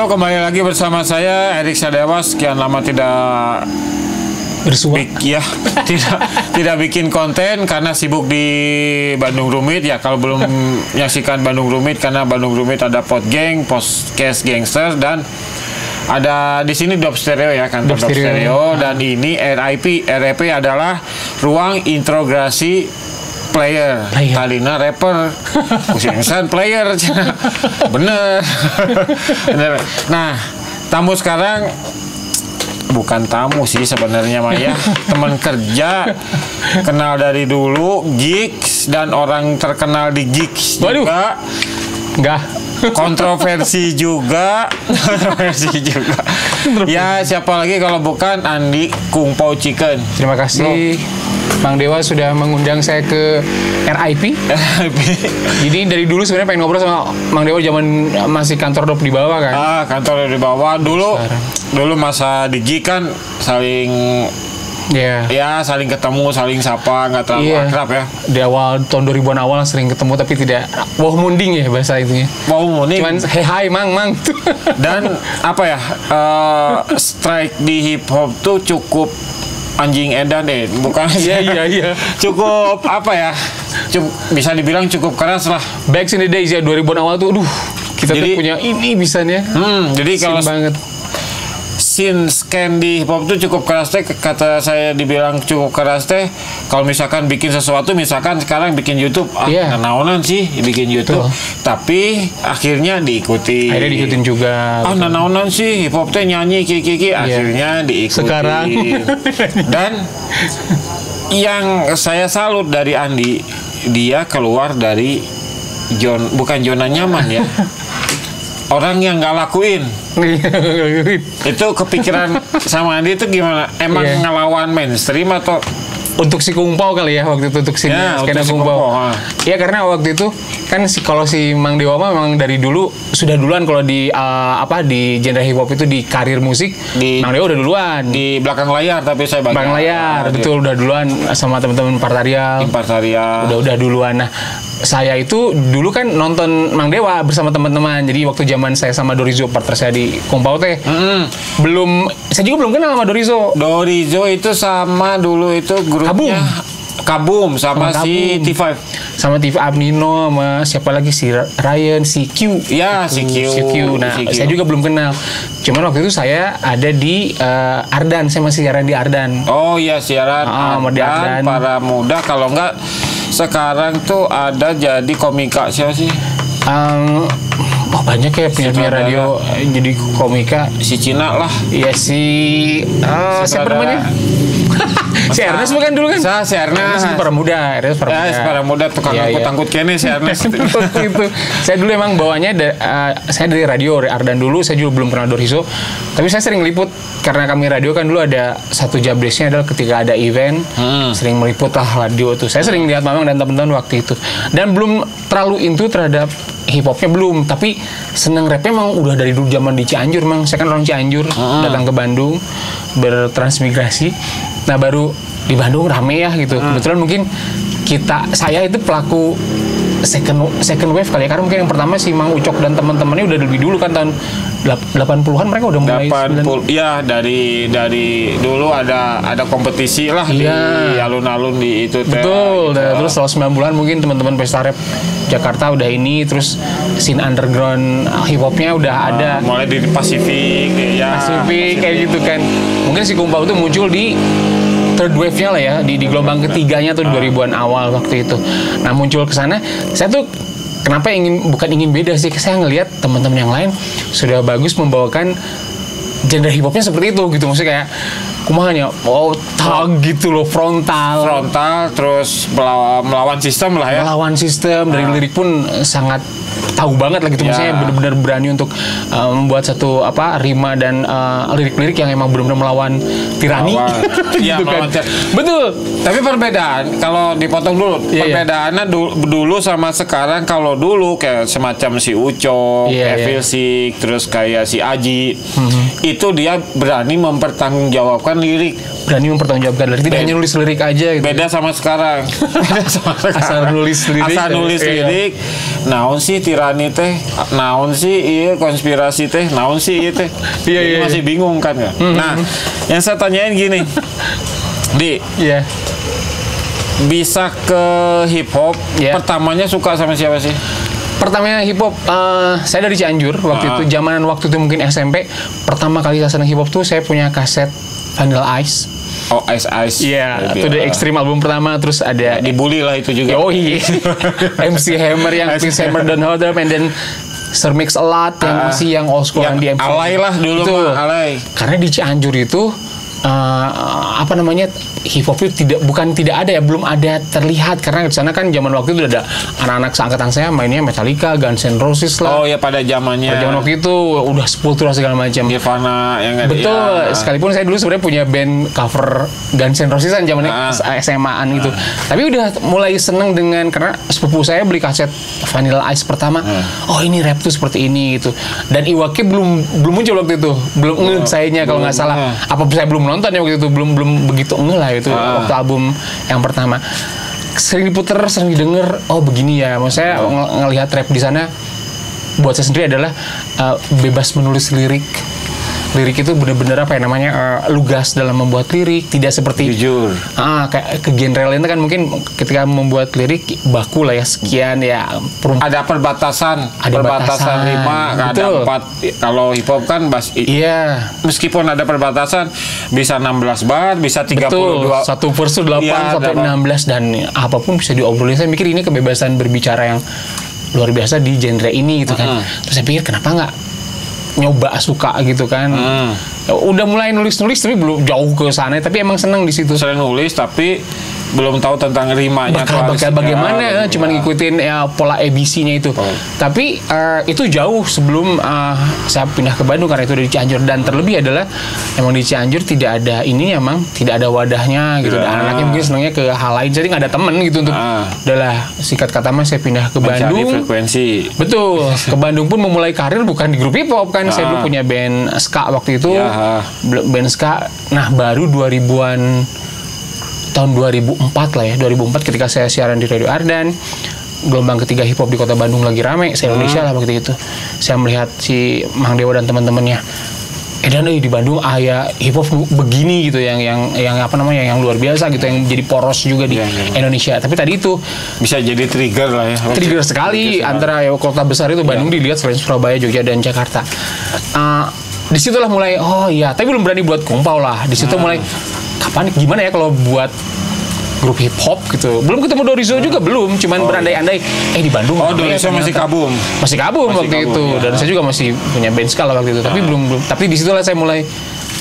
Halo, kembali lagi bersama saya Erik Sadewa. Sekian lama tidak bersua. Tidak bikin konten karena sibuk di Bandung Rumit ya. Kalau belum menyaksikan Bandung Rumit, karena Bandung Rumit ada Podgang, Podcast Gangster, dan ada di sini Dop Stereo ya, kantor Dop Stereo. Dan ini RIP adalah ruang integrasi player. Talina rapper, Kusinsan player. Bener. Nah, tamu sekarang bukan tamu sih sebenarnya, Maya. Teman kerja, kenal dari dulu, gigs, dan orang terkenal di gigs juga. Enggak. Kontroversi juga. Ya, siapa lagi kalau bukan Andi Kungpo Chicken. Terima kasih Bang Dewa sudah mengundang saya ke RIP. Jadi dari dulu sebenarnya pengen ngobrol sama Bang Dewa zaman masih kantor Dop di bawah kan. Kantor di bawah dulu masa di G kan saling ya saling ketemu, saling sapa, nggak terlalu akrab ya. Di awal tahun 2000-an awal sering ketemu tapi tidak wow munding ya bahasa itunya. Wow munding. Cuman hai mang. Dan apa ya, strike di hip hop tuh cukup anjing edan deh, bukan? Iya. Cukup apa ya? Bisa dibilang cukup keras lah. Back in the days ya 2000-an awal tuh, kita tuh punya ini bisanya. Jadi kalau banget. Scene scan di hip hop itu cukup keras teh, kata saya dibilang cukup keras teh. Kalau misalkan bikin sesuatu, misalkan sekarang bikin YouTube, nanaonan sih bikin YouTube. Tapi akhirnya diikuti. Akhirnya diikutin juga. Nanaonan sih hip hop teh nyanyi kiki akhirnya diikuti. Sekarang. Dan yang saya salut dari Andi, dia keluar dari bukan zona nyaman ya. Orang yang nggak lakuin. Itu kepikiran sama Andi itu gimana? Emang ngelawan mainstream atau untuk si Kungpo kali ya waktu itu, untuk skena Kungpo. Iya, karena waktu itu kan kalau si Mang Dewa memang dari dulu sudah duluan kalau di di genre hip hop itu, di karir musik Mang Dewa udah duluan di belakang layar, tapi saya belakang layar betul udah duluan sama teman-teman Impartarial. Udah duluan. Nah, saya itu dulu kan nonton Mang Dewa bersama teman-teman. Jadi waktu zaman saya sama Dorizo, partner saya di Kungpo teh, saya juga belum kenal sama Dorizo. Dorizo itu sama dulu itu grupnya Kabum sama si T5. Sama TV Abnino, sama siapa lagi, si Ryan, si Q. Ya, si Q. Nah, saya juga belum kenal. Cuman waktu itu saya ada di Ardan, saya masih siaran di Ardan. Oh iya, siaran di Ardan. Para muda, kalau enggak sekarang tuh ada jadi komika siapa sih? Banyak ya penyiar radio jadi komika. Si Cina lah. Iya, siapa namanya? Si Ernest bukan dulu kan? Si Ernest para muda. Para muda tukang angkut-angkut kene si Ernest. Itu. Saya dulu emang bawanya saya dari radio Ardan dulu, saya juga belum kenal Dorizo. Tapi saya sering meliput karena kami radio kan dulu ada satu jobdesknya adalah ketika ada event, sering meliput lah radio tuh. Saya sering lihat Mamang dan teman-teman waktu itu. Dan belum terlalu into terhadap hip hopnya belum, tapi seneng rapnya emang udah dari dulu zaman di Cianjur. Mang saya kan orang Cianjur, datang ke Bandung bertransmigrasi. Nah, baru di Bandung rame ya gitu. Kebetulan mungkin saya itu pelaku second wave kali ya, karena mungkin yang pertama si Mang Ucok dan teman-temannya udah lebih dulu kan, tahun 80-an mereka udah mulai 80. Iya, dari dulu ada kompetisi lah di alun-alun di itu teh. Betul. Gitu. Terus setelah 9 bulan mungkin teman-teman pesta rap Jakarta udah ini, terus scene underground hip hopnya udah ada. Mulai di Pasifik kayak gitu kan. Mungkin si Kungpo itu muncul di third wave-nya lah ya, di gelombang ketiganya tuh 2000-an awal waktu itu. Nah, muncul ke sana, saya tuh kenapa bukan ingin beda sih, saya ngelihat teman-teman yang lain sudah bagus membawakan genre hip hopnya seperti itu gitu. Maksudnya kayak kumahanya gitu loh, frontal terus melawan sistem lah ya. Melawan sistem, dari lirik pun sangat tahu banget lah gitu. Maksudnya benar-benar berani untuk membuat satu rima dan lirik-lirik yang emang benar-benar melawan tirani. Iya, gitu kan. Betul. Tapi perbedaan kalau dipotong dulu, perbedaannya dulu sama sekarang. Kalau dulu kayak semacam si Ucok, Evil Sik, terus kayak si Aji, itu dia berani mempertanggungjawabkan lirik. Tidak hanya nulis lirik aja gitu. Beda sama sekarang. Asal nulis lirik. Naon sih si Rani teh naon sih iya konspirasi teh naon sih iya teh. Jadi masih bingung kan ya. Nah, yang saya tanyain gini. Iya. Bisa ke hip hop, pertamanya suka sama siapa sih? Pertamanya hip hop, saya dari Cianjur waktu itu, waktu itu mungkin SMP. Pertama kali saya senang hip hop tuh saya punya kaset Vanilla Ice. Oh, Ice. Iya, itu The Extreme album pertama, terus ada dibully lah itu juga. Oh iya. MC Hammer yang Prince Hammer Don't Hold Up, and then Sir Mix a Lot yang masih yang old school yang di MC. Alay lah dulu itu, mah, alay. Karena di Cianjur itu apa namanya, hip hop itu tidak ada ya, belum ada terlihat, karena di sana kan zaman waktu itu ada anak-anak seangkatan saya mainnya Metallica, Guns N' Roses lah. Oh ya, pada zamannya. Pada zaman waktu itu udah Sepultura segala macam. Nirvana yang betul. Sekalipun saya dulu sebenarnya punya band cover Guns N' Roses kan zamannya SMA-an gitu. Tapi udah mulai seneng dengan, karena sepupu saya beli kaset Vanilla Ice pertama. Oh ini rap tuh seperti ini gitu. Dan Iwake belum muncul waktu itu, belum sayanya kalau nggak salah. Apa saya belum nonton ya waktu itu, belum begitu lah itu waktu album yang pertama. Sering diputer, sering didengar, oh begini ya. Maksud saya ngelihat rap di sana buat saya sendiri adalah bebas menulis lirik. Lirik itu benar-benar apa ya namanya, lugas dalam membuat lirik, tidak seperti jujur. Kayak ke genre lain kan mungkin ketika membuat lirik baku lah ya, sekian ya. Ada perbatasan rima, ada 4. Kalau hip hop kan iya. Meskipun ada perbatasan bisa 16 bar, bisa 32. Betul, satu verse 8 sampai 16 dan apapun bisa diobrolin. Saya mikir ini kebebasan berbicara yang luar biasa di genre ini gitu kan. Terus saya pikir kenapa nggak nyoba suka gitu kan. Udah mulai nulis tapi belum jauh ke sana, tapi emang seneng di situ. Sering nulis tapi belum tahu tentang rimanya bagaimana, cuma ngikutin ya pola ABC-nya itu. Tapi itu jauh sebelum saya pindah ke Bandung, karena itu dari Cianjur. Dan terlebih adalah emang di Cianjur tidak ada ini, emang tidak ada wadahnya gitu. Dan anaknya mungkin senangnya ke hal lain, jadi nggak ada temen gitu untuk udahlah, sikat kata mah saya pindah ke Bandung. Mencari frekuensi. Betul. Ke Bandung pun memulai karir bukan di grup hip hop kan. Saya dulu punya band ska waktu itu. Band ska. Nah, baru 2000-an, tahun 2004 lah ya, 2004 ketika saya siaran di Radio Ardan, gelombang ketiga hip hop di kota Bandung lagi rame, se-Indonesia lah waktu itu. Saya melihat si Mang Dewa dan teman-temannya, dan di Bandung ya hip hop begini gitu, yang apa namanya, yang luar biasa gitu, yang jadi poros juga di Indonesia. Tapi tadi itu bisa jadi trigger lah ya. Trigger sekali antara ya, kota besar itu Bandung dilihat selain Surabaya, Jogja dan Jakarta. Disitulah mulai tapi belum berani buat kumpau lah. Di situ mulai kapan gimana ya kalau buat grup hip hop gitu. Belum ketemu Dorizo juga belum, cuman berandai-andai di Bandung. Dorizo masih kabum waktu itu. Dan saya juga masih punya band skala waktu itu, tapi belum. Tapi disitulah saya mulai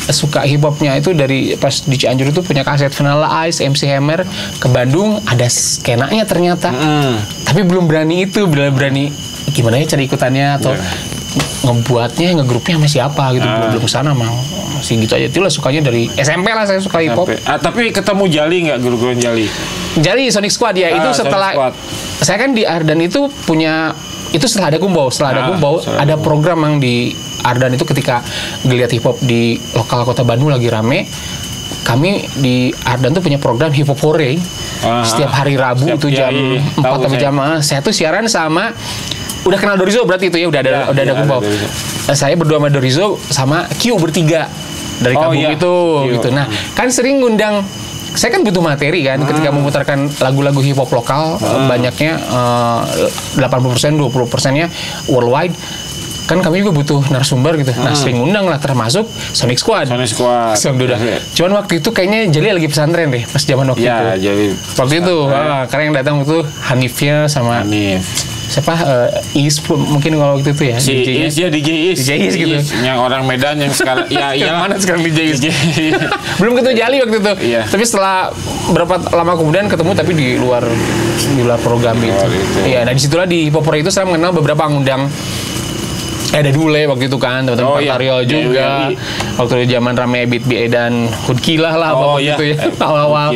suka hip hopnya itu dari pas di Cianjur itu punya kaset Vanilla Ice, MC Hammer. Ke Bandung ada skenanya ternyata. Tapi belum berani gimana ya cari ikutannya atau ngebuatnya, ngegrupnya sama siapa gitu. Belum kesana masih gitu aja. Itulah sukanya dari SMP lah saya suka hip hop. Tapi ketemu Jali nggak, guru-guru Jali? Sonic Squad ya, itu setelah saya kan di Ardan itu punya, itu setelah ada Kumbau. Ada program yang di Ardan itu ketika ngeliat hip hop di lokal kota Bandung lagi rame. Kami di Ardan tuh punya program hip hop hore. Setiap hari Rabu itu jam 4 sampai jam. Saya tuh siaran sama, udah kenal Dorizo berarti itu ya, udah ada Kumbau. Saya berdua sama Dorizo sama Q bertiga dari kampung itu gitu. Nah, kan sering ngundang, saya kan butuh materi kan ketika memutarkan lagu-lagu hip hop lokal, banyaknya 80%, 20%-nya worldwide. Kan kami juga butuh narasumber gitu. Nah, sering ngundang lah, termasuk Sonic Squad. Cuman waktu itu kayaknya Jali lagi pesantren deh pas zaman waktu itu. Jadi waktu itu karena yang datang itu Hanifnya sama siapa, Is mungkin kalau waktu itu ya, DJ Is gitu. Yang orang Medan yang sekarang mana sekarang DJ Is. Belum ketemu Jali waktu itu. Tapi setelah berapa lama kemudian ketemu, tapi di luar program itu. Iya, nah disitulah di hip hop itu saya mengenal beberapa ngundang. Ada Dule waktu itu kan, teman-teman Tario juga. Waktu itu zaman rame Beat BE dan Hudkilah lah gitu ya. Awal-awal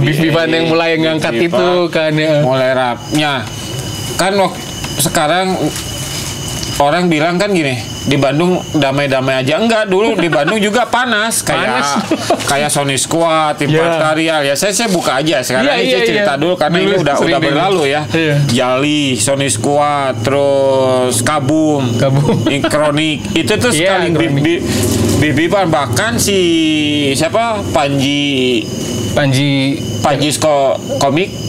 Beef-Beefan yang mulai ngangkat itu kan ya. Mulai rapnya. Kan sekarang orang bilang kan gini, di Bandung damai-damai aja. Enggak, dulu di Bandung juga panas kayak Sony Squad, Tim Partarial ya. Saya buka aja sekarang ini cerita dulu karena ini udah berlalu ya. Jali, Sony Squad, terus Kabum, Kronik. Itu tuh sekali bibiban, bahkan si siapa Panji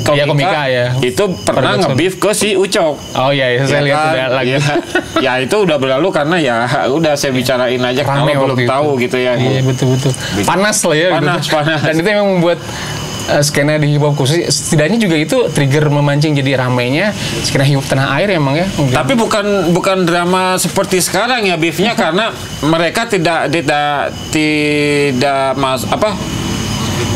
Komika ya. Itu pernah nge-beef ke si Ucok. Oh iya, saya lihat udah lagi. Ya itu udah berlalu karena ya udah saya bicarain aja kalau belum tahu gitu ya. Iya betul. Panas lah ya. Panas. Dan itu memang membuat skena di hip hop khusus setidaknya juga itu trigger memancing jadi ramainya skena hip hop tanah air emang ya. Tapi bukan drama seperti sekarang ya beefnya karena mereka tidak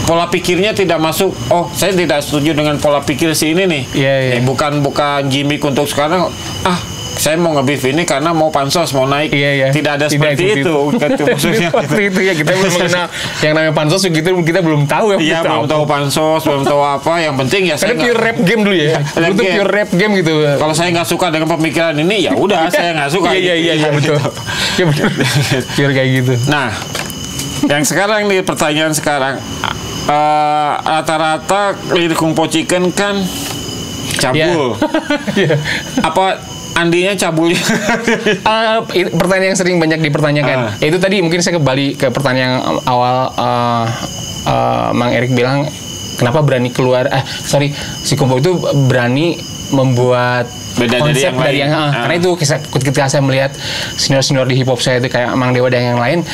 pola pikirnya tidak masuk. Oh, saya tidak setuju dengan pola pikir si ini nih. Iya. Bukan gimmick untuk sekarang. Saya mau nge-beef ini karena mau pansos, mau naik. Iya. Tidak ada seperti itu. Maksudnya seperti itu ya, kita belum mengenal yang namanya pansos gitu, kita belum tahu ya. Iya, belum tahu pansos, belum tahu apa. Yang penting ya saya pure rap game dulu ya. Itu pure rap game gitu. Kalau saya nggak suka dengan pemikiran ini, ya udah saya nggak suka. Iya betul. Ya betul. Pure kayak gitu. Nah, yang sekarang nih pertanyaan sekarang. Rata-rata lirik Kungpo Chicken kan cabul. Apa Andinya cabulnya? Pertanyaan yang sering banyak dipertanyakan. Itu tadi mungkin saya kembali ke pertanyaan yang awal. Mang Erik bilang kenapa berani keluar? Si Kungpo itu berani membuat beda konsep dari yang karena itu ketika saya melihat senior di hip hop saya itu kayak Mang Dewa dan yang lain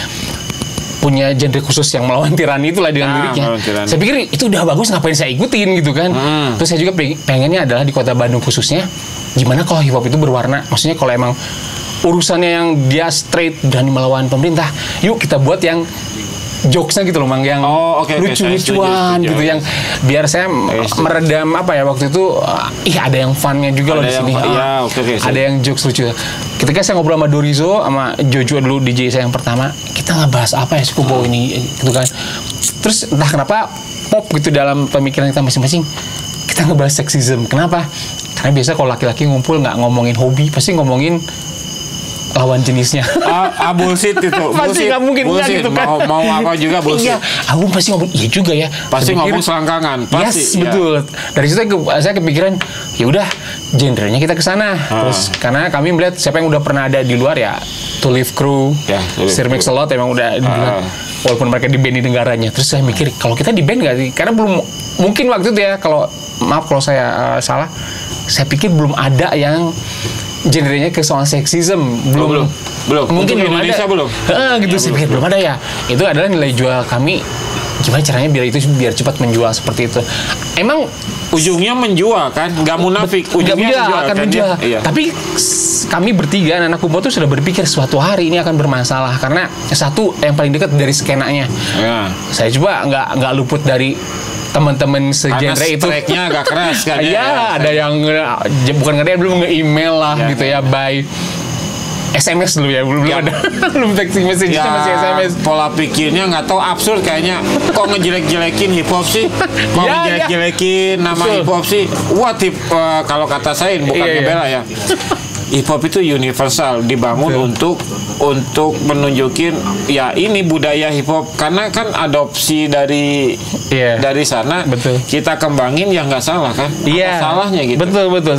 punya genre khusus yang melawan tirani itulah dengan liriknya. Saya pikir itu udah bagus, ngapain saya ikutin gitu kan. Terus saya juga pengennya adalah di kota Bandung khususnya, gimana kalau hip hop itu berwarna. Maksudnya kalau emang urusannya yang dia straight berani melawan pemerintah, yuk kita buat yang jokesnya gitu loh Mang, yang lucu-lucuan gitu, yang biar saya meredam apa ya waktu itu ada yang funnya juga loh di sini. Ada yang jokes lucu. Ketika saya ngobrol sama Dorizo sama Jojo dulu DJ saya yang pertama, kita ngebahas apa ya si Kungpo ini gitu kan. Terus entah kenapa pop gitu dalam pemikiran kita masing-masing. Kita ngebahas seksisme. Kenapa? Karena biasa kalau laki-laki ngumpul nggak ngomongin hobi, pasti ngomongin lawan jenisnya. Bullshit itu. Pasti nggak mungkin bullshit. Gitu kan. Mau apa juga bullshit. Iya, aku pasti ngomong. Iya juga ya. Pasti ngomong selangkangan. Pasti. Yes, betul. Dari situ saya kepikiran, ya udah, genrenya kita ke sana. Terus karena kami melihat siapa yang udah pernah ada di luar ya, To Live Crew, Sir Mix-a-Lot emang udah di luar. Walaupun mereka di band di negaranya. Terus saya mikir, kalau kita di band nggak sih? Karena belum mungkin waktu itu ya, maaf kalau saya salah. Saya pikir belum ada yang genrenya ke soal seksisme belum mungkin belum Indonesia ada gitu sih belum ada ya. Itu adalah nilai jual kami, gimana caranya biar cepat menjual seperti itu. Emang ujungnya menjual kan, nggak munafik, ujungnya akan menjual. Tapi kami bertiga anak Kungpo tuh sudah berpikir suatu hari ini akan bermasalah karena satu yang paling dekat dari skenanya. Saya coba nggak luput dari teman-teman segenre itu. Tracknya agak keras kan ya. Ada yang bukan nge-DM, belum nge-email lah gitu ya, by SMS dulu ya, belum ada. Belum text message, masih SMS. Pola pikirnya nggak tahu, absurd kayaknya. Kok ngejelek-jelekin hip hop sih? Kok ngejelek-jelekin nama hip hop sih? Kalau kata saya bukan ngebela ya. Hip hop itu universal, dibangun untuk menunjukin ya ini budaya hip hop, karena kan adopsi dari sana. Kita kembangin ya nggak salah kan? Apa salahnya gitu? Betul.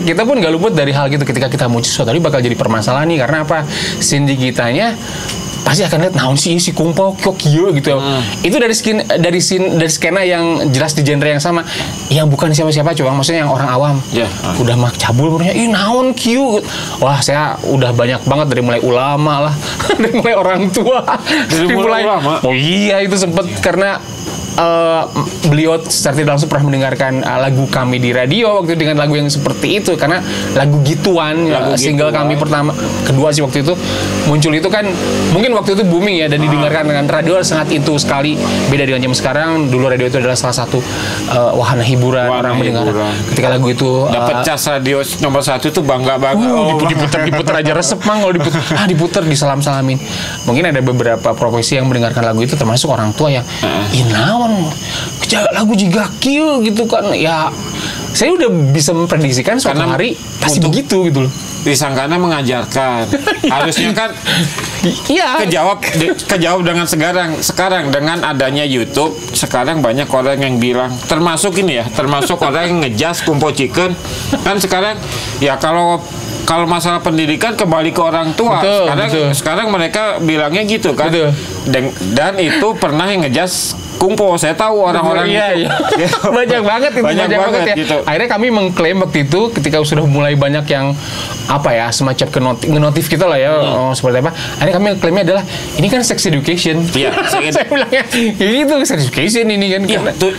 Kita pun nggak luput dari hal gitu. Ketika kita muncul suatu hari bakal jadi permasalahan nih, karena apa? Scene kitanya pasti akan lihat naon sih si Kungpo kok kieu gitu. Itu dari skena yang jelas di genre yang sama, yang bukan siapa-siapa, coba maksudnya yang orang awam. Udah mah cabul barunya, ih naon kieu. Wah, saya udah banyak banget dari mulai ulama lah, dari mulai orang tua, dari mulai ulama. Oh iya, itu sempat karena beliau secara tidak langsung pernah mendengarkan lagu kami di radio waktu itu dengan lagu yang seperti itu, karena lagu gituan, single kami pertama kedua sih waktu itu muncul itu kan mungkin waktu itu booming ya, dan didengarkan dengan radio sangat itu sekali, beda dengan zaman sekarang. Dulu radio itu adalah salah satu wahana hiburan orang mendengar. Ketika lagu itu dapat cas radio nomor 1 itu bangga banget. Diputer aja resep mang kalau diputer disalam-salamin. Mungkin ada beberapa profesi yang mendengarkan lagu itu termasuk orang tua yang naon lagu juga kieu gitu kan ya. saya udah bisa memprediksikan suatu Karena hari pasti untuk- begitu gitu loh. Disangkanya mengajarkan. Harusnya kan Iya. kejawab dengan sekarang dengan adanya YouTube. Sekarang banyak orang yang bilang, termasuk orang yang ngejas Kumpo Chicken. Kan sekarang ya kalau masalah pendidikan kembali ke orang tua. Betul. Sekarang mereka bilangnya gitu kan. Betul. Dan itu pernah yang ngejas Kumpo. Saya tahu orang-orang Iya. Banyak banget itu, banyak banget ya. gitu. Akhirnya kami mengklaim waktu itu ketika sudah mulai banyak yang semacam ngenotif kita lah ya, seperti apa. Akhirnya kami klaimnya adalah ini kan sex education. Iya, Saya bilangnya itu sex education ini kan. Iya, tuh.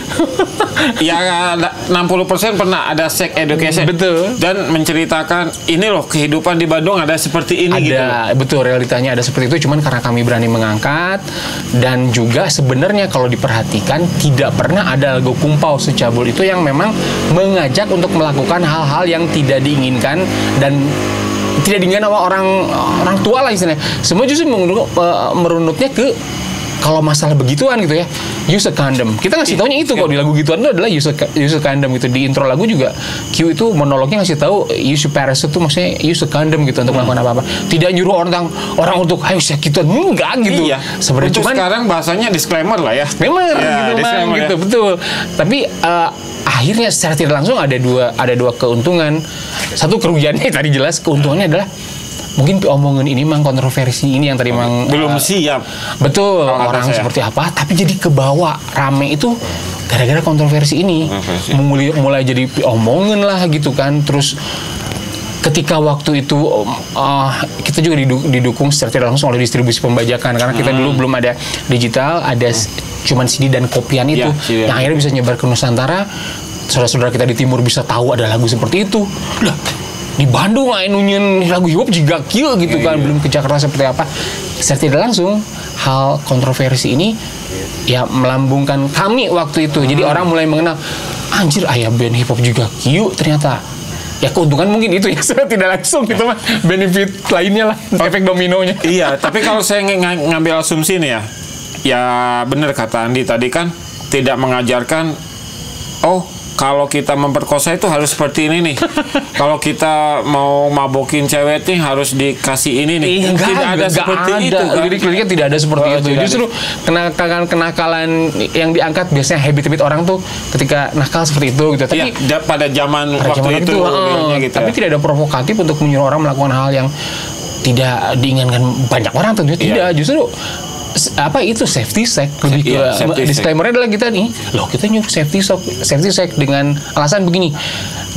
Ya 60% pernah ada sex education. Betul. Dan menceritakan ini loh kehidupan di Bandung ada seperti ini gitu. Betul, realitanya ada seperti itu, cuman karena kami berani mengangkat dan juga sebenarnya kalau diperhatikan tidak pernah ada logo Kumpau secabul itu yang memang mengajak untuk melakukan hal-hal yang tidak diinginkan dan tidak diinginkan sama orang tua lah istilahnya. Semua justru merunutnya ke kalau masalah begituan gitu ya, use a condom. Kita ngasih taunya itu kok di lagu gituan itu adalah use a condom gitu. Di intro lagu juga Q itu monolognya ngasih tahu use your parachute itu maksudnya use a condom gitu untuk melakukan apa-apa. Tidak nyuruh orang untuk ayo gituan, enggak gitu. Iya. Sebenarnya Untuk cuman sekarang bahasanya disclaimer lah ya. disclaimer Ya, gitu, disclaimer Mang, gitu ya. betul. Tapi akhirnya secara tidak langsung ada dua keuntungan. Satu kerugiannya tadi jelas, keuntungannya adalah mungkin omongan ini Mang kontroversi ini yang tadi Mang Belum siap. betul Kalau kata orang saya. seperti apa, tapi jadi kebawa rame itu gara-gara kontroversi ini. Kontroversi. Mulai jadi omongan lah gitu kan. Terus ketika waktu itu kita juga didukung secara tidak langsung oleh distribusi pembajakan karena kita dulu belum ada digital, ada cuman CD dan kopian itu Ya, CD. yang akhirnya bisa nyebar ke Nusantara. Saudara-saudara kita di timur bisa tahu ada lagu seperti itu. Lah, di Bandung nunyin lagu hip hop juga kieu gitu kan, belum ke Jakarta seperti apa. Secara tidak langsung hal kontroversi ini ya melambungkan kami waktu itu. Jadi orang mulai mengenal, anjir aya band hip hop juga kieu ternyata. Ya keuntungan mungkin itu ya, secara tidak langsung gitu mah. Benefit lainnya lah, efek dominonya. Iya, tapi kalau saya ngambil asumsi nih ya benar kata Andi tadi kan tidak mengajarkan kalau kita memperkosa itu harus seperti ini nih. Kalau kita mau mabokin cewek nih harus dikasih ini nih. Tidak ada seperti itu kan. Lirik-liriknya tidak ada seperti itu. Tidak Justru kenakalan yang diangkat biasanya habit-habit orang tuh ketika nakal seperti itu gitu. Tapi Iya, pada zaman waktu itu, gitu. tapi tidak ada provokatif untuk menyuruh orang melakukan hal yang tidak diinginkan banyak orang tentunya tidak. Justru itu safety sex lebih ke safety disclaimer-nya adalah kita nyuruh safety sex dengan alasan begini,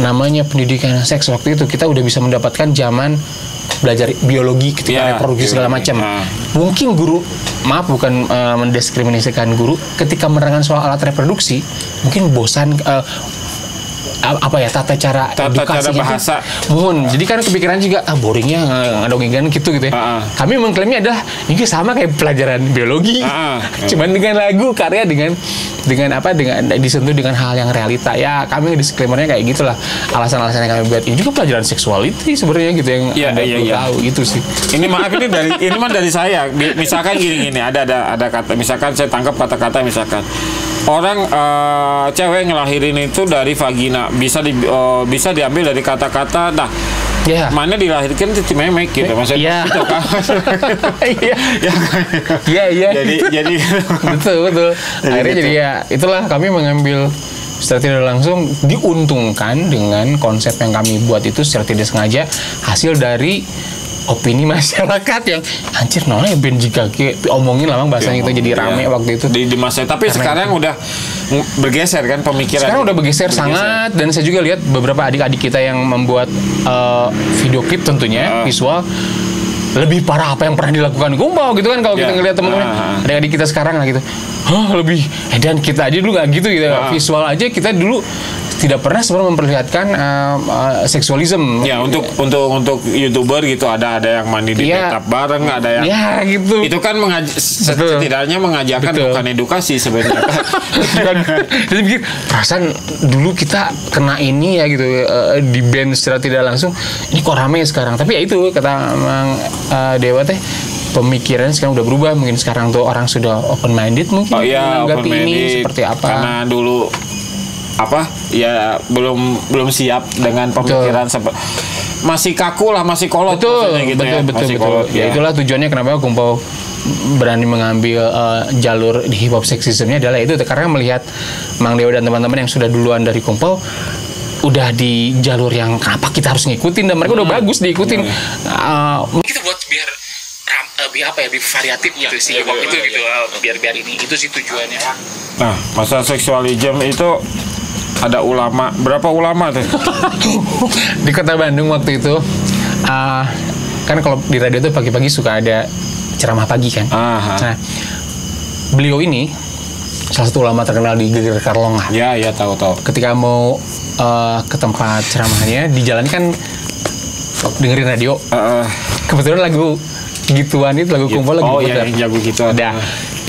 namanya pendidikan seks waktu itu kita udah bisa mendapatkan zaman belajar biologi ketika reproduksi segala macam. Mungkin guru, maaf bukan mendiskriminasikan guru, ketika menerangkan soal alat reproduksi mungkin bosan tata cara edukasi bahasa. Jadi kan kepikiran juga boringnya ngadongin gitu ya. Kami mengklaimnya adalah ini sama kayak pelajaran biologi. Cuman dengan lagu karya dengan disentuh dengan hal yang realita. Ya kami disclaimernya kayak gitulah. Alasan-alasan yang kami buat ini juga pelajaran seksuality sebenarnya gitu yang Anda perlu tahu gitu sih. Ini maaf ini dari saya. Misalkan gini ada kata, misalkan saya tangkap kata-kata misalkan orang cewek ngelahirin itu dari vagina bisa diambil dari kata-kata mana dilahirkan itu memek gitu maksudnya gitu kan. Iya. Jadi betul. Akhirnya gitu. jadi ya itulah kami mengambil secara tidak langsung diuntungkan dengan konsep yang kami buat itu secara tidak sengaja hasil dari opini masyarakat yang anjir nolnya band jika omongin lah bahasanya itu jadi rame waktu itu di masa tapi sekarang udah bergeser kan pemikiran. Sekarang udah bergeser sangat dan saya juga lihat beberapa adik-adik kita yang membuat video klip tentunya visual lebih parah apa yang pernah dilakukan Kumpau gitu kan kalau kita ngelihat teman-teman adik-adik kita sekarang lah gitu. Lebih dan kita aja dulu nggak gitu visual aja kita dulu tidak pernah sebenarnya memperlihatkan seksualisme. Ya untuk YouTuber gitu ada yang mandi di bathtub bareng, ada yang gitu. Itu kan setidaknya mengajarkan bukan edukasi sebenarnya. Jadi pikir perasaan dulu kita kena ini ya gitu di band secara tidak langsung ini kok rame sekarang. Tapi ya itu kata Mang Dewa teh pemikiran sekarang udah berubah, mungkin sekarang tuh orang sudah open minded mungkin menanggapi ini seperti apa. Karena dulu ya belum siap dengan pemikiran masih kaku lah, masih kolot. Betul, gitu betul. Kolot, ya. Itulah tujuannya kenapa Kumpau berani mengambil jalur di hip hop sexismnya adalah itu, karena melihat Mang Dewa dan teman-teman yang sudah duluan dari Kumpau udah di jalur yang kenapa kita harus ngikutin, dan mereka udah bagus diikutin. Kita buat biar lebih variatif gitu sih hip hop itu gitu, biar ini itu sih tujuannya. Nah, masalah seksualisme itu ada ulama, berapa ulama tuh? Di Kota Bandung waktu itu, kan kalau di radio tuh pagi-pagi suka ada ceramah pagi kan. Nah, beliau ini salah satu ulama terkenal di Geger Karlong. Ya, tahu. Ketika mau ke tempat ceramahnya, di jalan kan dengerin radio. Kebetulan lagu gituan itu, lagu Kumpul lagi putar. Lagu gituan.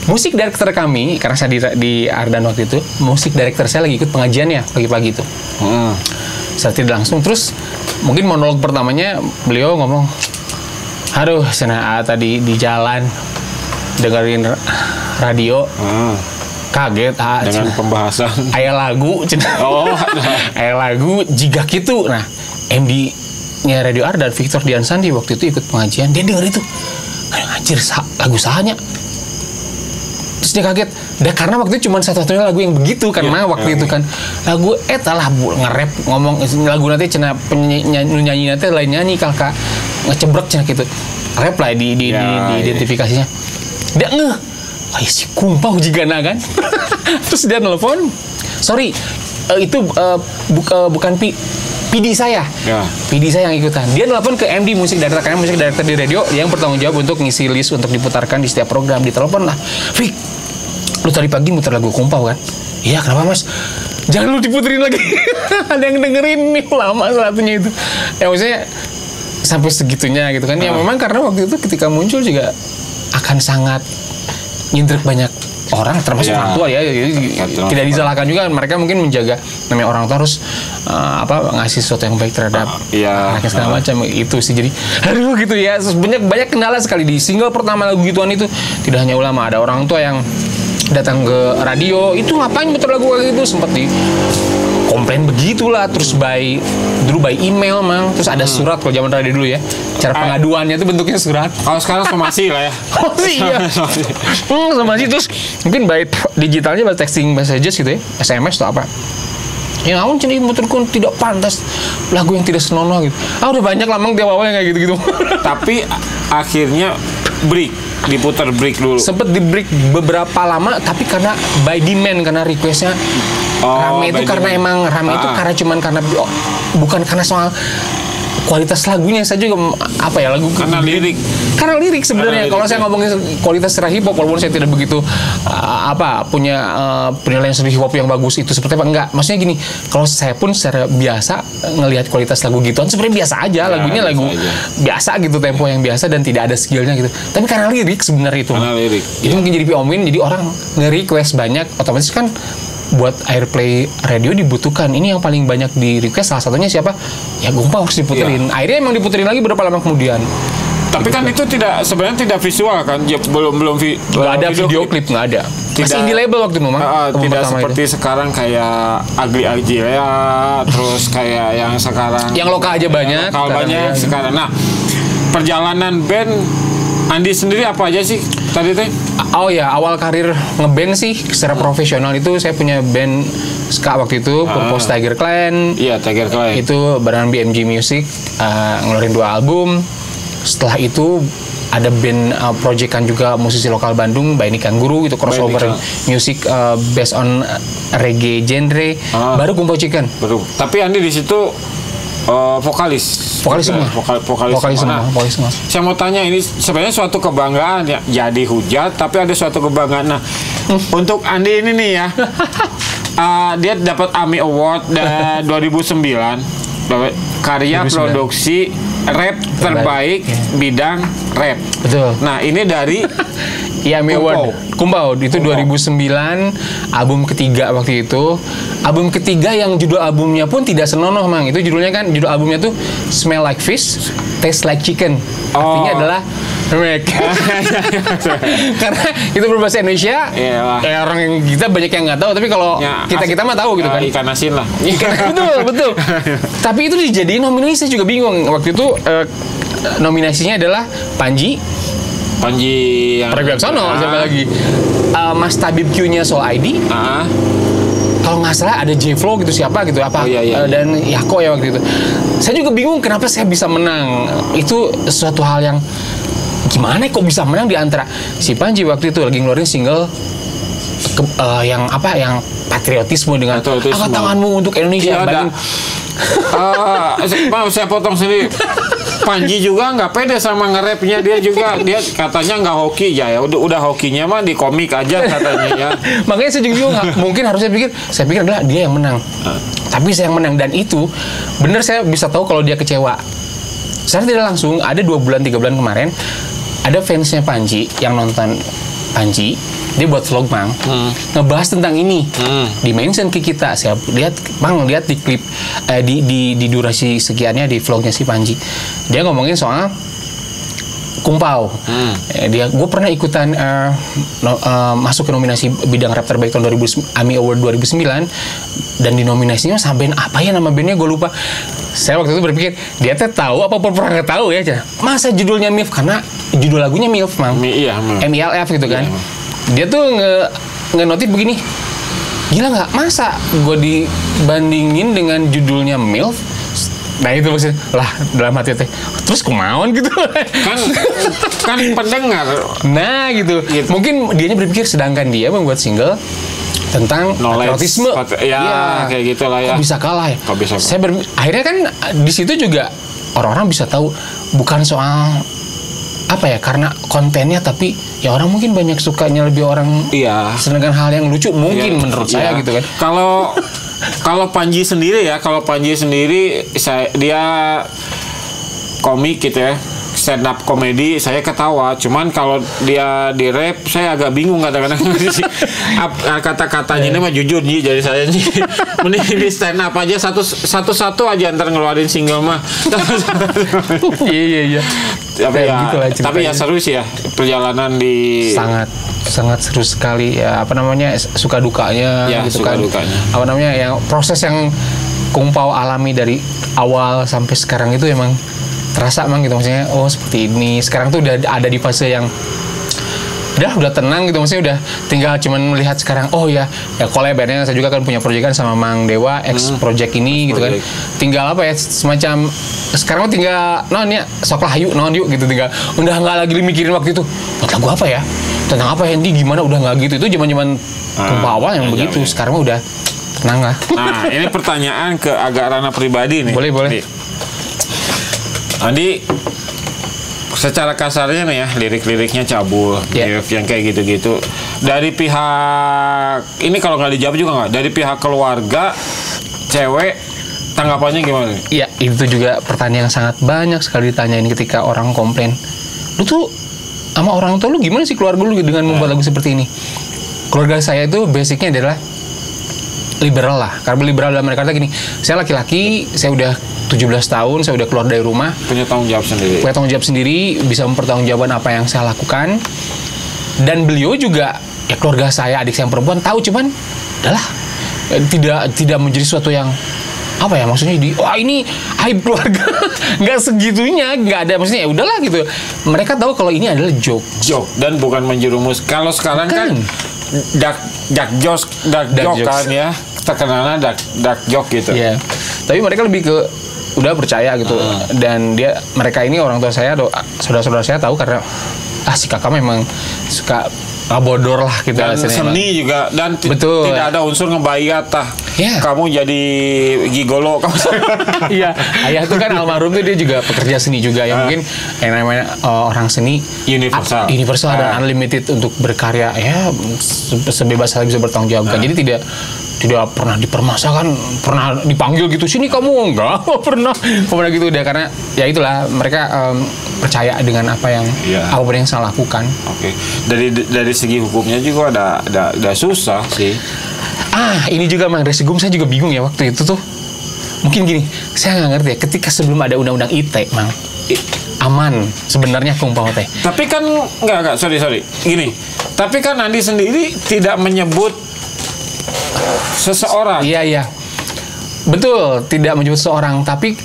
Musik director kami, karena saya di Ardan waktu itu, musik director saya lagi ikut pengajiannya pagi-pagi itu. Saya tidak langsung, terus mungkin monolog pertamanya beliau ngomong, aduh, tadi di jalan dengerin radio, kaget dengan pembahasan aya lagu, aya lagu jika gitu. Nah, MD-nya Radio Ardan, Victor Dian Sandi waktu itu ikut pengajian, dia denger itu, anjir, lagu sahanya. Terus dia kaget, karena waktu itu cuma satu-satunya lagu yang begitu, karena waktu itu kan lagu lah nge-rap, ngomong lagu nanti cina penyanyi nanti lain nyanyi kakak ngecebrek cina gitu, rap lah di identifikasinya. Dia si Kumpau juga kan. Terus dia nelfon, sorry, itu bukan PD saya. PD saya yang ikutan. Dia nelfon ke MD musik director, karena musik director di radio yang bertanggung jawab untuk ngisi list untuk diputarkan di setiap program. Ditelepon lah, Vic, lu tadi pagi muter lagu Kumpau kan? Iya, kenapa mas? Jangan lu diputerin lagi. Ada yang dengerin nih, lama satunya itu. Ya maksudnya sampai segitunya gitu kan. Ya memang karena waktu itu ketika muncul juga akan sangat nyindrik banyak orang, termasuk orang tua ya. Tidak disalahkan juga, mereka mungkin menjaga, namanya orang tua harus ngasih sesuatu yang baik terhadap anaknya segala macam itu sih. Jadi aduh gitu ya, banyak kendala sekali di single pertama lagu gituan itu. Tidak hanya ulama, ada orang tua yang datang ke radio, itu ngapain muter lagu kayak gitu, sempat di komplain begitulah. Terus dulu by email mang, terus ada surat kalau zaman radio dulu ya, cara pengaduannya itu bentuknya surat. Kalau sekarang somasi lah ya. Iya. Somasi, terus mungkin by digitalnya by texting messages gitu ya, SMS atau apa. Ya namun cini muterkun tidak pantas, lagu yang tidak senonoh gitu. Udah banyak lah mang tiap awal yang kayak gitu-gitu. Tapi akhirnya diputar break dulu. Sempet di break beberapa lama, tapi karena by demand, karena requestnya rame itu, karena emang rame itu karena cuman karena bukan karena soal kualitas lagunya saja juga lagu karena lirik sebenarnya. Kalau saya ngomongin kualitas secara hip hop, walaupun saya tidak begitu punya penilaian seni hip hop yang bagus itu seperti apa, enggak, maksudnya gini, kalau saya pun secara biasa ngelihat kualitas lagu gituan sebenarnya biasa aja, lagunya lagu biasa gitu, tempo yang biasa dan tidak ada skillnya gitu, tapi karena lirik sebenarnya itu mungkin jadi piomin, jadi orang nge-request banyak, otomatis kan buat airplay radio dibutuhkan. Ini yang paling banyak di request, salah satunya siapa? Ya Kumpau harus diputerin. Akhirnya emang diputerin lagi berapa lama kemudian. Tapi kan itu sebenarnya tidak visual kan? Ya, belum nggak ada video klip, nggak ada. Masih indie label waktu itu memang. Tidak seperti itu. Sekarang kayak Agli Ajilea, terus kayak yang sekarang. Yang lokal aja banyak. Lokal banyak sekarang. Nah, perjalanan band Andi sendiri apa aja sih tadi teh? Awal karir ngeband sih secara profesional itu saya punya band ska waktu itu, Purpose Tiger Clan. Iya, Tiger Clan. Itu barengan BMG Music, ngeluarin 2 album. Setelah itu ada band proyekan juga musisi lokal Bandung, Baini Kanguru, itu crossover music based on reggae genre. Baru Kumpau Chicken. Tapi Andi di situ vokalis semua. Saya mau tanya, ini sebenarnya suatu kebanggaan ya, jadi hujat tapi ada suatu kebanggaan. Nah, untuk Andi ini nih ya, dia dapat AMI Award 2009 karya 2009. Produksi rap terbaik bidang rap. Betul. Nah, ini dari AMI Award Kumpau itu 2009, album ketiga waktu itu. Album ketiga yang judul albumnya pun tidak senonoh mang. Itu judulnya kan, judul albumnya tuh Smell Like Fish, Taste Like Chicken. Artinya adalah Memek. Karena itu berbahasa Indonesia. Orang yang kita banyak yang nggak tahu, tapi kalau kita mah tahu gitu kan. Ikan asin lah. Betul. Tapi itu dijadiin nominasi, saya juga bingung. Waktu itu nominasinya adalah Panji yang Pragiwaksono, siapa lagi? Mas Tabib Q-nya Soul ID. Kalau nggak salah ada J-Flow gitu, siapa gitu apa. Dan Yako ya waktu itu. Saya juga bingung kenapa saya bisa menang. Itu suatu hal yang gimana kok bisa menang di antara si Panji waktu itu lagi ngeluarin single yang patriotisme dengan angkat tanganmu untuk Indonesia. Maaf saya potong sendiri. Panji juga nggak pede sama nge-rapnya, dia katanya nggak hoki ya udah hokinya mah di komik aja katanya ya. Makanya saya juga mungkin harusnya saya pikir adalah dia yang menang. Tapi saya yang menang, dan itu bener saya bisa tahu kalau dia kecewa. Secara tidak langsung ada 2 bulan 3 bulan kemarin ada fansnya Panji yang nonton Panji, dia buat vlog Mang, ngebahas tentang ini, di mention ke kita. Saya lihat di klip di durasi sekiannya di vlognya si Panji, dia ngomongin soal Kumpau. Gue pernah ikutan masuk ke nominasi bidang rap terbaik tahun 2000 AMI Award 2009, dan di nominasinya sampein apa ya nama bandnya gue lupa. Saya waktu itu berpikir dia tahu apa pernah nggak tahu ya, masa judulnya MILF, karena judul lagunya MILF Mang, MILF gitu kan. Dia tuh nge-notif begini, gila nggak, masa gue dibandingin dengan judulnya MILF. Nah itu maksudnya lah dalam hati teh, terus kemauan gitu kan pendengar. Nah gitu. Mungkin dianya berpikir sedangkan dia membuat single tentang patriotisme, kayak gitulah ya. Kok bisa kalah ya? Akhirnya kan di situ juga orang-orang bisa tahu bukan soal apa ya, karena kontennya, tapi ya orang mungkin banyak sukanya lebih orang sedangkan hal yang lucu mungkin menurut saya gitu kan. Kalau Panji sendiri dia komik gitu ya, stand up komedi, saya ketawa. Cuman kalau dia di rap saya agak bingung kadang-kadang. Kata-katanya ini mah jujur nih, jadi saya nih mending di stand up aja satu-satu aja ntar ngeluarin single mah. Iya. Tapi ya seru sih ya perjalanan di sangat seru sekali ya, suka dukanya gitu kan. Yang proses yang Kumpau alami dari awal sampai sekarang itu emang terasa emang gitu, maksudnya seperti ini. Sekarang tuh udah ada di fase yang udah tenang gitu, maksudnya udah tinggal cuman melihat sekarang collab-nya. Saya juga kan punya proyekan sama Mang Dewa project ini gitu kan. Tinggal semacam sekarang tinggal sok lah yuk gitu, tinggal udah nggak lagi mikirin waktu itu buat lagu apa ya, tentang apa ya, gimana, udah nggak gitu. Itu zaman Kumpau awal yang begitu. Sekarang mah udah tenang lah. Nah ini pertanyaan ke agak ranah pribadi nih. Boleh. Andi, secara kasarnya nih ya, lirik-liriknya cabul, yang kayak gitu-gitu. Dari pihak ini kalau nggak dijawab juga nggak, dari pihak keluarga cewek tanggapannya gimana? Iya, itu juga pertanyaan yang sangat banyak sekali ditanyain ketika orang komplain. Lu tuh sama orang tua lu gimana sih, keluarga lu dengan membuat lagu seperti ini? Keluarga saya itu basicnya adalah liberal lah. Karena liberal dalam mereka gini, saya laki-laki, saya udah 17 tahun, saya udah keluar dari rumah. Punya tanggung jawab sendiri. Bisa mempertanggungjawabkan apa yang saya lakukan. Dan beliau juga, ya keluarga saya, adik saya yang perempuan tahu, cuman adalah tidak menjadi sesuatu yang maksudnya ini aib keluarga. Nggak segitunya, nggak ada, maksudnya ya udahlah gitu. Mereka tahu kalau ini adalah joke dan bukan menjerumus. Kalau sekarang kan dark joke kan ya, terkenalnya dark joke gitu. Iya. Tapi mereka lebih ke udah percaya gitu. Dan mereka ini orang tua saya, saudara-saudara saya tahu karena si kakak memang suka bodor lah gitu. Dan seni juga, dan betul, tidak ada unsur ngebayat kamu jadi gigolo kamu. Iya, ayah itu kan almarhum tuh dia juga pekerja seni juga, yang mungkin yang namanya orang seni universal dan unlimited untuk berkarya ya, sebebas saya bisa bertanggung jawab. Jadi tidak pernah dipermasalahkan, pernah dipanggil gitu, sini kamu enggak pernah gitu udah, karena ya itulah mereka percaya dengan apa yang apapun yang saya lakukan. Oke. Dari segi hukumnya juga ada susah sih. Ini juga Mang, dari segi hukum saya juga bingung ya waktu itu tuh. Mungkin gini, saya nggak ngerti ya, ketika sebelum ada undang-undang ITE Mang, aman sebenarnya kumpau teh. Tapi kan enggak, sorry. Gini. Tapi kan Andi sendiri tidak menyebut seseorang. Iya. Betul, tidak menyebut seseorang. Tapi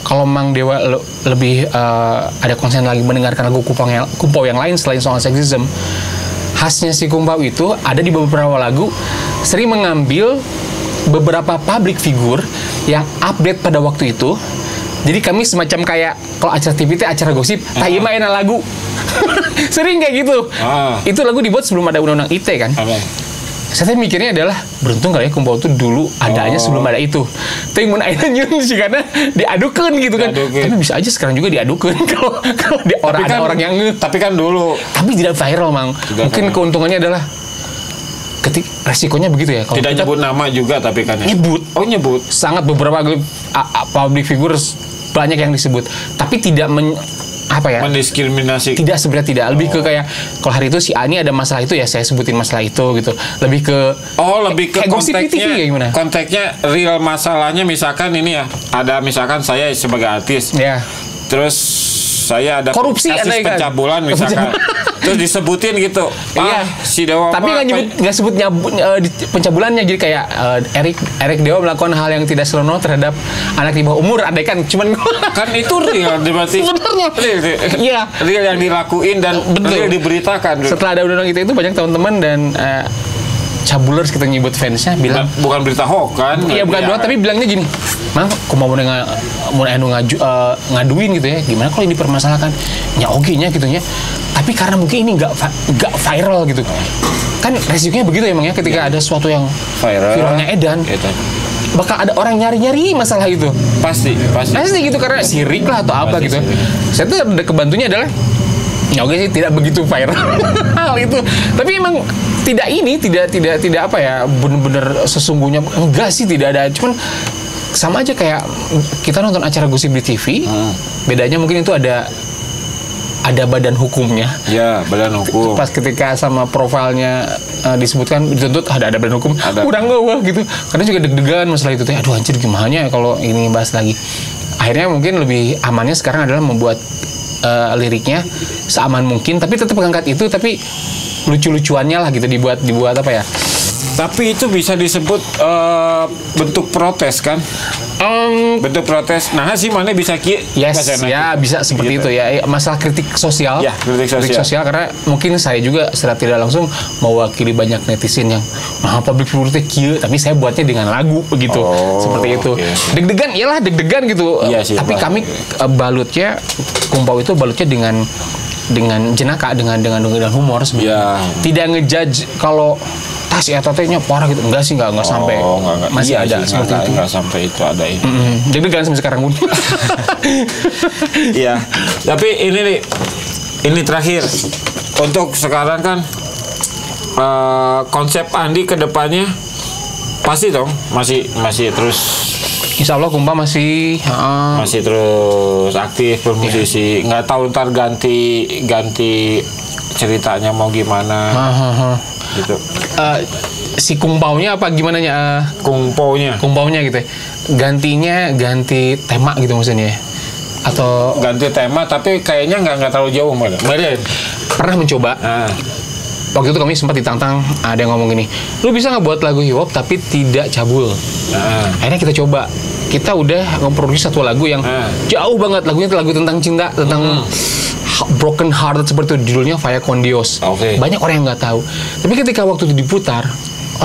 kalau Mang Dewa lebih ada konsen lagi mendengarkan lagu kumpau yang lain selain soal seksisme, khasnya si kumpau itu ada di beberapa lagu sering mengambil beberapa public figure yang update pada waktu itu. Jadi kami semacam kayak kalau acara TV itu acara gosip, tayi main lagu. Sering kayak gitu. Itu lagu dibuat sebelum ada undang-undang ITE kan. Saya mikirnya adalah beruntung kali ya kumpau itu dulu adanya sebelum ada itu. Tapi mun ayeuna nyieun sih karena diadukeun gitu kan. Tapi bisa aja sekarang juga diadukeun kalau di ada orang yang Tapi kan dulu. Tapi tidak viral, Mang. Mungkin keuntungannya adalah resikonya begitu ya. Kalau tidak nyebut nama juga tapi kan. Nyebut. Sangat beberapa public figures banyak yang disebut. Tapi tidak mendiskriminasi. Sebenarnya tidak. Lebih ke kayak kalau hari itu si Ani ada masalah itu ya saya sebutin masalah itu gitu. Lebih ke konteksnya. Konteksnya real masalahnya misalkan ini ya. Ada misalkan saya sebagai artis. Ya. Terus saya ada korupsi kasus pencabulan misalkan. Terus disebutin gitu. Si Dewa. Tapi nggak sebut pencabulannya, jadi kayak Erik Dewa melakukan hal yang tidak senonoh terhadap anak di bawah umur, ada kan cuman kan itu real berarti. Sebenarnya. Iya. Real yang dilakuin dan real diberitakan. Setelah ada undang-undang itu banyak teman-teman dan cabulers kita nyebut fansnya bilang bukan berita hoax kan? Iya bukan doang, tapi bilangnya gini, Mang, kok mau ngaduin gitu ya, gimana kalau ini dipermasalahkan? Ya oke-nya gitu ya. Tapi karena mungkin ini nggak viral gitu. Kan resikonya begitu emang ya, ketika ada sesuatu yang viralnya edan. Bakal ada orang nyari-nyari masalah itu. Pasti gitu karena sirik lah atau apa gitu. Saya tuh ada kebantunya adalah oke sih tidak begitu viral hal itu, tapi emang tidak apa ya bener-bener sesungguhnya enggak sih, tidak ada, cuman sama aja kayak kita nonton acara gosip di TV. Bedanya mungkin itu ada badan hukumnya. Ya, badan hukum. Pas ketika sama profilnya disebutkan dituntut ada badan hukum, kurang ngewah gitu. Karena juga deg-degan masalah itu teh. Aduh anjir gimana ya kalau ini bahas lagi. Akhirnya mungkin lebih amannya sekarang adalah membuat liriknya seaman mungkin, tapi tetap mengangkat itu, tapi lucu-lucuannya lah gitu dibuat apa ya. Tapi itu bisa disebut bentuk protes kan? Bentuk protes. Nah, sih mana bisa bisa seperti gitu. Itu ya. Masalah kritik sosial. Ya, kritik sosial karena mungkin saya juga secara tidak langsung mewakili banyak netizen yang public figure kieu, tapi saya buatnya dengan lagu begitu. Seperti itu. Deg-degan gitu. Iya sih, tapi kami balutnya kumpau itu balutnya dengan jenaka, dengan humor sebenarnya. Tidak ngejudge kalau tas ya tatenya parah gitu, enggak sih, enggak sampai. Masih ada sih, seperti itu. Enggak sampai itu ada ya. Deg-degan sampai sekarang pun. Iya. Tapi ini terakhir untuk sekarang kan konsep Andi ke depannya pasti dong masih terus. Insya Allah Kumpa masih terus aktif bermusisi. Nggak tahu ntar ganti ceritanya mau gimana. Gitu. Si kumpaunya apa gimana ya? Kumpaunya gitu ya. Ganti tema gitu maksudnya. Atau ganti tema tapi kayaknya nggak terlalu jauh malah. Pernah mencoba. Waktu itu kami sempat ditantang, ada yang ngomong gini, lu bisa nggak buat lagu hip hop tapi tidak cabul? Akhirnya kita coba. Kita udah memproduksi satu lagu yang jauh banget, lagunya itu lagu tentang cinta, tentang broken hearted seperti itu, judulnya Faya con Dios. Banyak orang yang nggak tahu. Tapi ketika waktu itu diputar,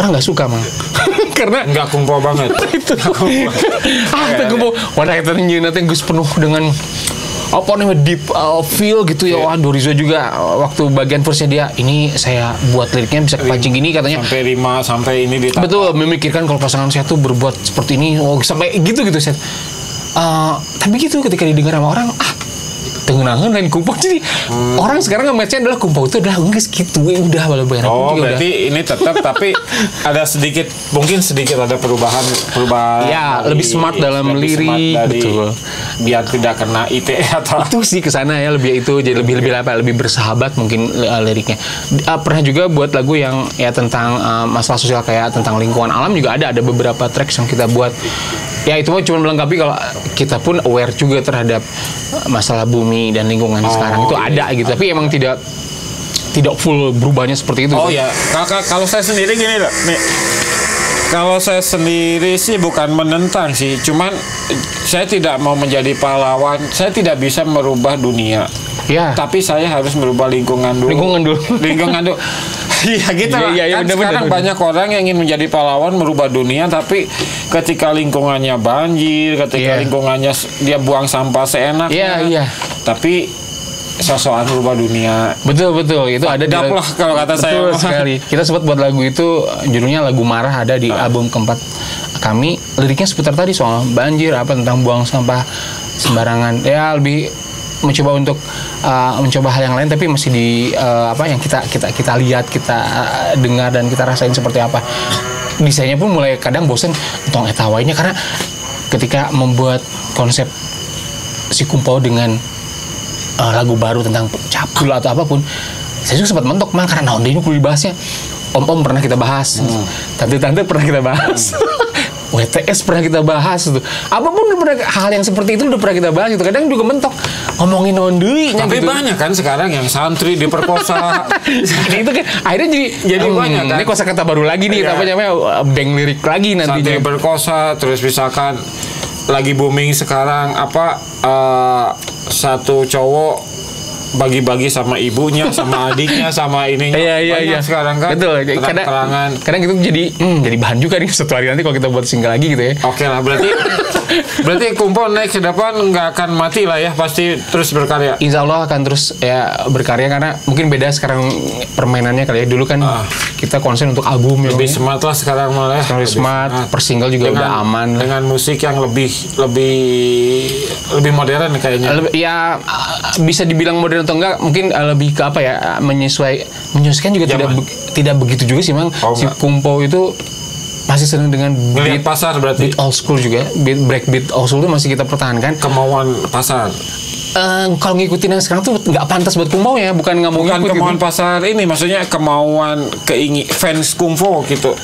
orang nggak suka, Mang. Karena nggak kumpul banget. Itu. Kumpul. Wadah itu nanti gus penuh dengan apa namanya deep feel gitu ya. Waduh Rizzo juga waktu bagian verse dia ini saya buat liriknya bisa kepancing gini katanya. Sampai rima sampai ini ditata. Betul, memikirkan kalau pasangan saya tuh berbuat seperti ini, sampai gitu saya. Tapi gitu ketika didengar sama orang, tengenangan lain kumpau. Jadi orang sekarang nge-match-nya adalah kumpau itu adalah enggak segitu, udah walau bayar. Berarti ini tetap tapi ada mungkin sedikit ada perubahan. Ya, lebih smart dalam lirik, betul. Biar tidak kena ITE atau itu sih kesana ya, lebih itu jadi lebih bersahabat mungkin liriknya. Pernah juga buat lagu yang ya tentang masalah sosial kayak tentang lingkungan alam juga ada beberapa tracks yang kita buat Ya itu mah cuma melengkapi kalau kita pun aware juga terhadap masalah bumi dan lingkungan sekarang itu ada gitu. Tapi emang tidak full berubahnya seperti itu. Oh ya, kalau saya sendiri gini loh, nih. Kalau saya sendiri sih bukan menentang sih, cuman saya tidak mau menjadi pahlawan. Saya tidak bisa merubah dunia. Ya. Tapi saya harus merubah lingkungan dulu. Lingkungan dulu. Iya gitu lah. Iya, Kan sekarang banyak orang yang ingin menjadi pahlawan merubah dunia, tapi ketika lingkungannya banjir, ketika lingkungannya dia buang sampah seenaknya. Iya. Tapi sosokan merubah dunia. Betul itu ada di lah kalau kata saya. Betul sekali. Kita sempat buat lagu itu, judulnya lagu Marah, ada di album keempat kami. Liriknya seputar tadi soal banjir, apa tentang buang sampah sembarangan. Ya lebih mencoba untuk mencoba hal yang lain, tapi masih di apa yang kita lihat, kita dengar dan kita rasain seperti apa. Desainnya pun mulai kadang bosen tong etawainya, karena ketika membuat konsep si Kumpau dengan lagu baru tentang capul atau apapun, saya juga sempat mentok mah karena naon ini kudu dibahasnya. Om pernah kita bahas, tante pernah kita bahas, WTS pernah kita bahas tuh. Apapun hal yang seperti itu udah pernah kita bahas gitu. Kadang juga mentok ngomongin naon deui. Tapi gitu. banyak kan sekarang yang santri diperkosa. Itu kan akhirnya jadi banyak kan. Ini kosakata baru lagi nih, apa namanya, bank lirik lagi nantinya. Santri berkosa, terus misalkan lagi booming sekarang apa satu cowok bagi-bagi sama ibunya, sama adiknya, sama ininya. Iya. Sekarang kan. Betul. Kadang itu jadi bahan juga nih suatu hari nanti kalau kita buat single lagi gitu ya. Oke lah, berarti Kumpau naik ke depan nggak akan mati lah ya, pasti terus berkarya. Insya Allah akan terus ya berkarya, karena mungkin beda sekarang permainannya kali ya. Dulu kan kita konsen untuk album lebih smart lah sekarang malah. Lebih smart, per single juga udah aman. Dengan musik yang lebih modern kayaknya. Ya bisa dibilang modern atau enggak, mungkin lebih ke apa ya, menyesuaikan juga tidak begitu juga sih, Mang. Si Kumpau itu masih senang dengan beat pasar, berarti beat old school juga, breakbeat old school itu masih kita pertahankan. Kemauan pasar. Kalau ngikutin yang sekarang tuh nggak pantas buat Kumpau ya, bukan nggak mau ngikut. Kemauan pasar ini maksudnya kemauan fans Kumpau gitu.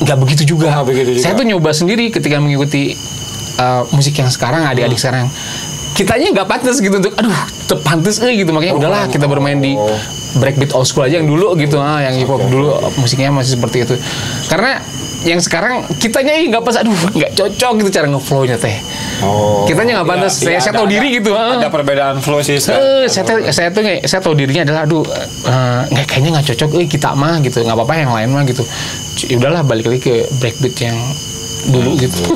Nggak begitu juga. Saya tuh nyoba sendiri ketika mengikuti musik yang sekarang, adik-adik sekarang. Kitanya nggak pantas gitu untuk, pantas gitu, makanya udahlah kita bermain di breakbeat old school aja yang dulu gitu, yang hip hop dulu musiknya masih seperti itu. Karena yang sekarang kitanya nggak pas, nggak cocok gitu cara ngeflow-nya teh. Kitanya nggak pantas. Saya tahu diri gitu. Ada perbedaan flow sih. Saya tahu dirinya adalah kayaknya nggak cocok. Kita mah gitu, nggak apa-apa yang lain mah gitu. Udahlah balik lagi ke breakbeat yang dulu gitu.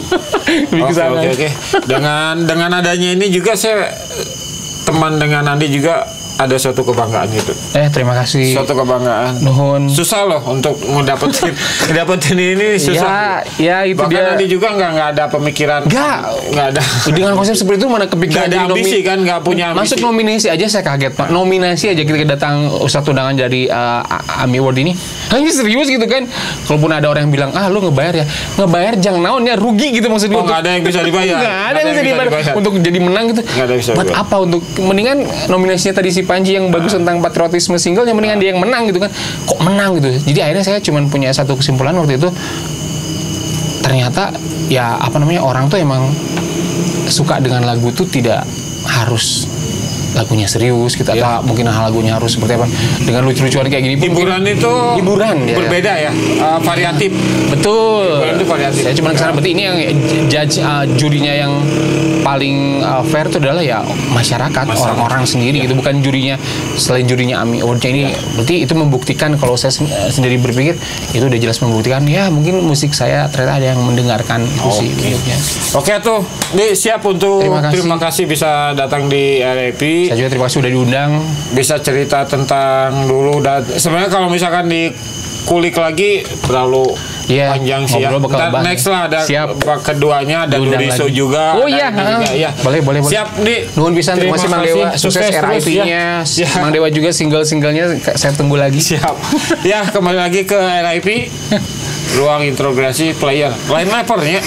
Oke. Dengan adanya ini juga saya teman dengan Andi juga ada suatu kebanggaan gitu. Terima kasih. Suatu kebanggaan. Nuhun. Susah loh untuk ngedapetin ini susah. Ya itu bahkan dia. Andi juga nggak ada pemikiran. Nggak ada. Dengan konsep seperti itu mana kepikiran. Nggak ada ambisi kan, nggak punya ambisi. Masuk nominasi aja saya kaget, Pak. Nominasi aja kita datang satu undangan dari AMI Award ini. Hanya serius gitu kan. Kalaupun ada orang yang bilang, lu ngebayar ya. Ngebayar jangan naonnya, rugi gitu maksudnya. Nggak ada yang bisa dibayar. Nggak ada yang bisa dibayar. Untuk jadi menang gitu. Buat apa? Untuk mendingan nominasinya tadi si Panji yang bagus tentang patriotisme single, yang mendingan dia yang menang gitu kan. Kok menang gitu. Jadi akhirnya saya cuma punya satu kesimpulan waktu itu. Ternyata ya orang tuh emang suka dengan lagu tuh tidak harus lagunya serius gitu, atau mungkin lagunya harus seperti apa, dengan lucu-lucuan kayak gini pun hiburan itu berbeda ya, variatif. Betul. Hiburan itu variatif. Saya cuma kesana, berarti ini yang judge jurinya yang paling fair itu adalah ya masyarakat, orang-orang sendiri gitu, bukan jurinya. Selain jurinya AMI Awardnya ini, berarti itu membuktikan, kalau saya sendiri berpikir itu udah jelas membuktikan ya mungkin musik saya ternyata ada yang mendengarkan itu sih bentuknya. Oke tuh, siap untuk terima kasih bisa datang di RIP. Saya juga terima kasih udah diundang. Bisa cerita tentang dulu, dan sebenarnya kalau misalkan dikulik lagi terlalu panjang sih ya. Next lah ada keduanya, ada Duriso juga. Boleh. Siap nuhun pisan, terima kasih Mang Dewa, sukses RIP-nya. Mang Dewa juga single-singlenya saya tunggu lagi. Siap. Ya, kembali lagi ke RIP. Ruang integrasi player. Line lepernya.